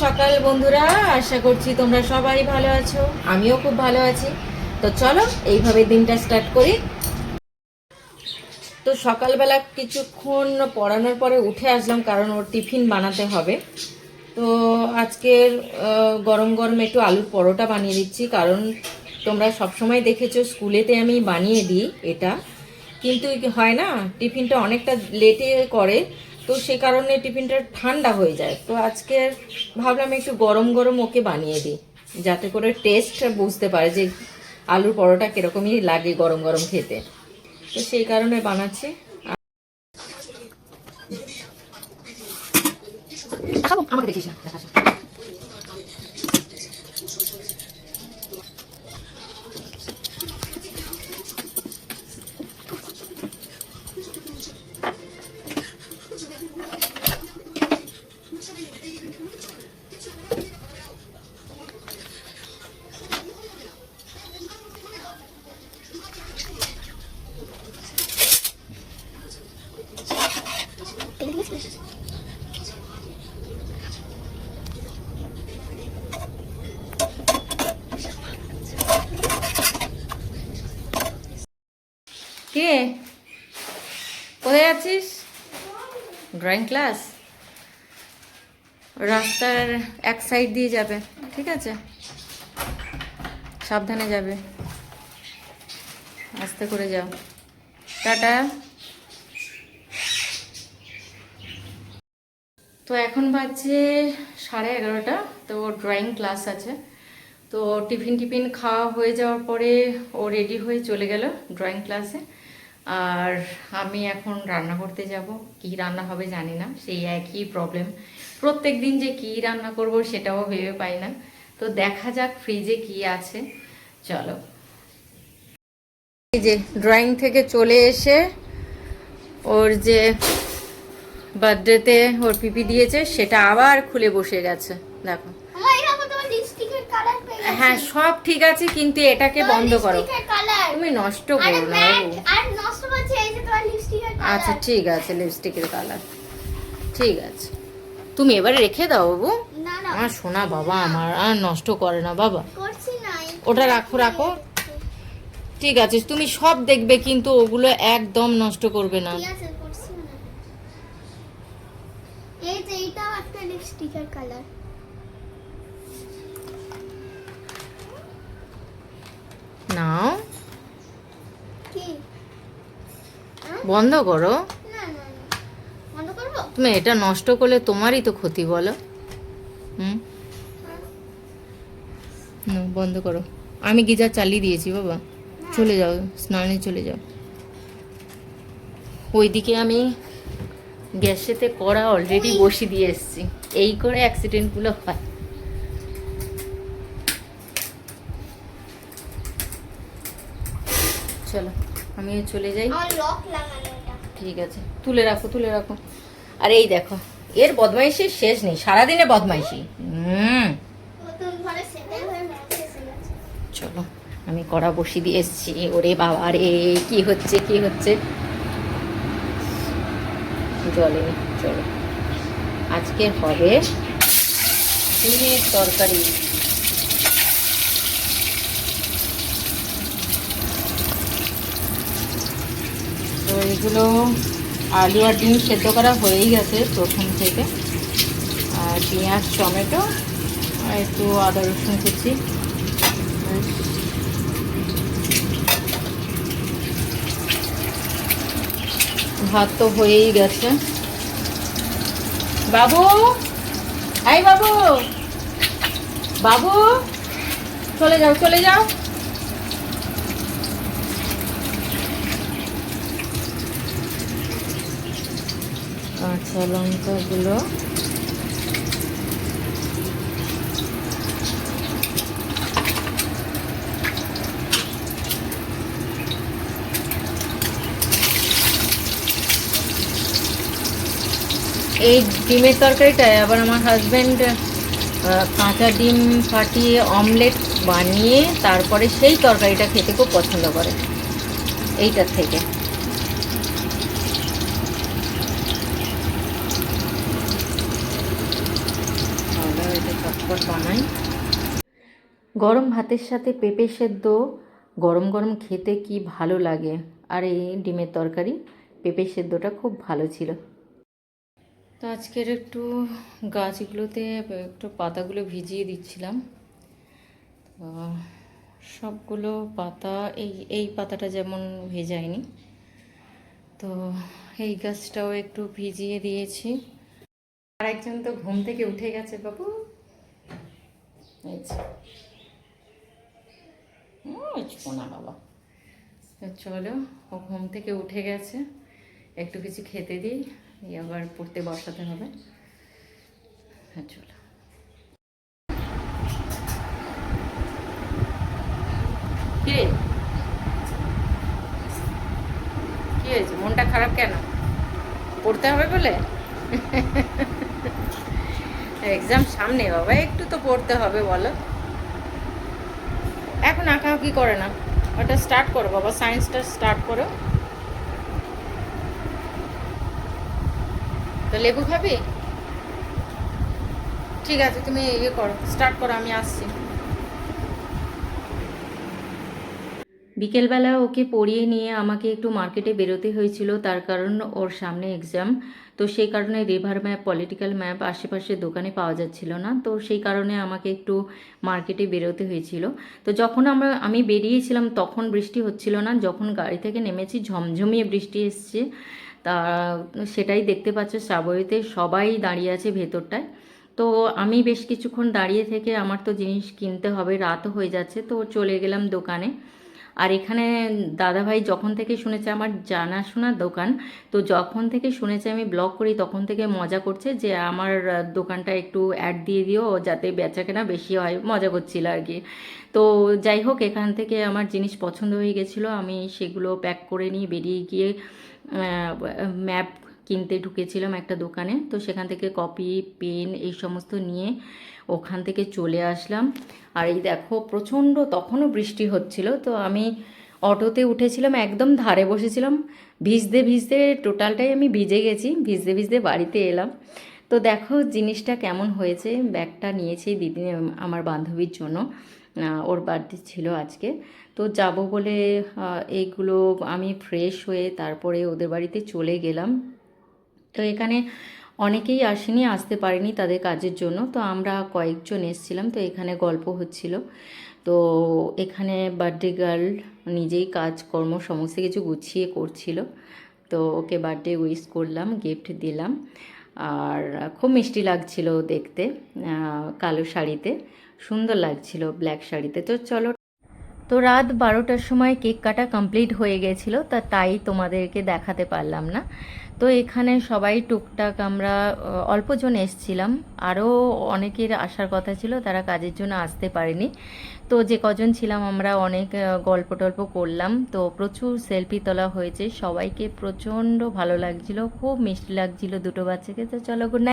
সকাল বন্ধুরা, আশা করছি তোমরা সবাই ভালো আছো। আমিও খুব ভালো আছি। তো চলো এইভাবে দিনটা স্টার্ট করি। তো সকালবেলা কিছুক্ষণ পড়ানোর পরে উঠে আসলাম, কারণ ওর টিফিন বানাতে হবে। তো আজকের গরম গরম একটু আলুর পরোটা বানিয়ে দিচ্ছি, কারণ তোমরা সবসময় দেখেছো স্কুলেতে আমি বানিয়ে দিই এটা, কিন্তু হয় না, টিফিনটা অনেকটা লেটে করে, তো সে কারণে টিফিনটা ঠান্ডা হয়ে যায়। তো আজকে ভাবলাম একটু গরম গরম ওকে বানিয়ে দিই, যাতে করে টেস্ট বুঝতে পারে যে আলুর পরোটা কীরকমই লাগে গরম গরম খেতে। তো সেই কারণে বানাচ্ছি। আমাকে দেখিস না, দেখাস না। কে কোথায় যাচ্ছিস? Drawing class? রাস্তার এক সাইড দিয়ে যাবে, ঠিক আছে? সাবধানে যাবে, আস্তে করে যাও। টাটা। তো এখন বাজছে 11:30। তো ড্রয়িং ক্লাস আছে। তো টিফিন খাওয়া হয়ে যাওয়ার পরে ও রেডি হয়ে চলে গেল ড্রয়িং ক্লাসে। আর আমি এখন রান্না করতে যাব। কি রান্না হবে জানি না, সেই একই প্রবলেম। প্রত্যেক দিন যে কি রান্না করব সেটাও ভেবে পাই না। তো দেখা যাক ফ্রিজে কি আছে। চলো। এই যে ড্রয়িং থেকে চলে এসে ওর যে বার্থডেতে ওর পিপি দিয়েছে সেটা আবার খুলে বসে গেছে, দেখো। হ্যাঁ, সব ঠিক আছে, কিন্তু এটাকে বন্ধ করো। তুমি নষ্ট করো না বাবু। আচ্ছা ঠিক আছে, লিপস্টিকের কালার ঠিক আছে, তুমি এবারে রেখে দাও বাবু। আমার সোনা বাবা আমার আর নষ্ট করে না বাবা। ওটা রাখো রাখো, ঠিক আছে। তুমি সব দেখবে, কিন্তু ওগুলো একদম নষ্ট করবে না। এইটাও একটা লিপস্টিকের কালার। নাও, বন্ধ করো। তুমি এটা নষ্ট করলে তোমারই তো ক্ষতি, বলো। বন্ধ করো। আমি গিজার চালিয়ে দিয়েছি বাবা, চলে যাও, স্নানে চলে যাও। ওইদিকে আমি গ্যাসেতে কড়া অলরেডি বসিয়ে দিয়ে এসেছি। এই করে অ্যাক্সিডেন্টগুলো হয়। চলো আমিও চলে যাই। ঠিক আছে, তুলে রাখো তুলে রাখো। আর এই দেখো, এর বদমাইশির শেষ নেই, সারাদিনে বদমাইশি। চলো আমি কড়া বসিয়ে দিয়ে এসেছি। ওরে বাবা রে, কি হচ্ছে কি হচ্ছে, জলে। চলো, আজকে হবে ডিমের তরকারি। তো এগুলো আলু আর ডিম সেদ্ধ করা হয়েই গেছে প্রথম থেকে। আর পেঁয়াজ টমেটো আর একটু আদা রসুন কুচি। ভাত তো হয়েই গেছে। বাবু, এই বাবু, বাবু চলে যাও চলে যাও। কাঁচা লঙ্কাগুলো এই ডিমের তরকারিটায় আবার আমার হাজব্যান্ড কাঁচা ডিম ফাটিয়ে অমলেট বানিয়ে তারপরে সেই তরকারিটা খেতে খুব পছন্দ করে এইটার থেকে। ঝটপট বানাই। গরম ভাতের সাথে পেঁপে সেদ্ধ গরম গরম খেতে কি ভালো লাগে। আর এই ডিমের তরকারি, পেঁপে সেদ্ধটা খুব ভালো ছিল। তো আজকের একটু গাছগুলোতে একটু পাতাগুলো ভিজিয়ে দিচ্ছিলাম। তো সবগুলো পাতা, এই পাতাটা যেমন ভেজায়নি, তো এই গাছটাও একটু ভিজিয়ে দিয়েছি। আর একজন তো ঘুম থেকে উঠে গেছে বাবু, এই যে। না বাবা, চলো, ও ঘুম থেকে উঠে গেছে, একটু কিছু খেতে দিই, আবার পড়তে বসাতে হবে। হ্যাঁ চলো। কিরে, কি হয়েছে, মনটা খারাপ কেন? পড়তে হবে বলে? এক্সাম সামনে বাবা, একটু তো পড়তে হবে বলো। এখন আঁকাআঁকি করে না, ওটা স্টার্ট করো বাবা, সায়েন্সটা স্টার্ট করো। তো লেবু খাবি? ঠিক আছে, তুমি ইয়ে করো, স্টার্ট করো, আমি আসছি। বিকেলবেলা ওকে পড়িয়ে নিয়ে আমাকে একটু মার্কেটে বেরোতে হয়েছিল, তার কারণ ওর সামনে এক্সাম। তো সেই কারণে রিভার ম্যাপ, পলিটিক্যাল ম্যাপ আশেপাশে দোকানে পাওয়া যাচ্ছিল না, তো সেই কারণে আমাকে একটু মার্কেটে বেরোতে হয়েছিল। তো যখন আমি বেরিয়েছিলাম তখন বৃষ্টি হচ্ছিল না, যখন গাড়ি থেকে নেমেছি ঝমঝমিয়ে বৃষ্টি এসছে। তা সেটাই দেখতে পাচ্ছ, সাবওয়েতে সবাই দাঁড়িয়ে আছে ভেতরটায়। তো আমি বেশ কিছুক্ষণ দাঁড়িয়ে থেকে আমার তো জিনিস কিনতে হবে, রাতও হয়ে যাচ্ছে, তো চলে গেলাম দোকানে। আর এখানে দাদাভাই যখন থেকে শুনেছে, আমার জানাশোনা দোকান, তো যখন থেকে শুনেছে আমি ব্লগ করি তখন থেকে মজা করছে যে আমার দোকানটা একটু অ্যাড দিয়ে দিও যাতে বেচাকেনা বেশি হয়, মজা করছিল আর কি। তো যাই হোক, এখান থেকে আমার জিনিস পছন্দ হয়ে গেছিলো, আমি সেগুলো প্যাক করে নিয়ে বেরিয়ে গিয়ে ম্যাপ কিনতে ঢুকেছিলাম একটা দোকানে। তো সেখান থেকে কপি, পেন এই সমস্ত নিয়ে ওখান থেকে চলে আসলাম। আর এই দেখো, প্রচণ্ড তখনও বৃষ্টি হচ্ছিল, তো আমি অটোতে উঠেছিলাম, একদম ধারে বসেছিলাম, ভিজতে ভিজতে টোটালটাই আমি ভিজে গেছি, ভিজতে ভিজতে বাড়িতে এলাম। তো দেখো জিনিসটা কেমন হয়েছে। ব্যাগটা নিয়েছি দিদি, আমার বান্ধবীর জন্য, ওর বার্থডে ছিল আজকে। তো যাব বলে এইগুলো আমি ফ্রেশ হয়ে তারপরে ওদের বাড়িতে চলে গেলাম। তো এখানে অনেকেই আসেনি, আসতে পারেনি তাদের কাজের জন্য, তো আমরা কয়েকজন এসেছিলাম, তো এখানে গল্প হচ্ছিল। তো এখানে বার্থডে গার্ল নিজেই কাজকর্ম সমস্ত কিছু গুছিয়ে করছিল। তো ওকে বার্থডে উইশ করলাম, গিফট দিলাম। আর খুব মিষ্টি লাগছিল দেখতে, কালো শাড়িতে সুন্দর লাগছিল, ব্ল্যাক শাড়িতে। তো চলো। তো রাত 12টার সময় কেক কাটা কমপ্লিট হয়ে গেছিলো, তাই তোমাদেরকে দেখাতে পারলাম না। তো এখানে সবাই টুকটাক আমরা অল্পজন এসছিলাম, আরও অনেকের আসার কথা ছিল, তারা কাজের জন্য আসতে পারেনি। তো যে কজন ছিলাম আমরা অনেক গল্প টল্প করলাম, তো প্রচুর সেলফি তোলা হয়েছে, সবাইকে প্রচণ্ড ভালো লাগছিল, খুব মিষ্টি লাগছিল দুটো বাচ্চাকে। তো চলো, গুড নাইট।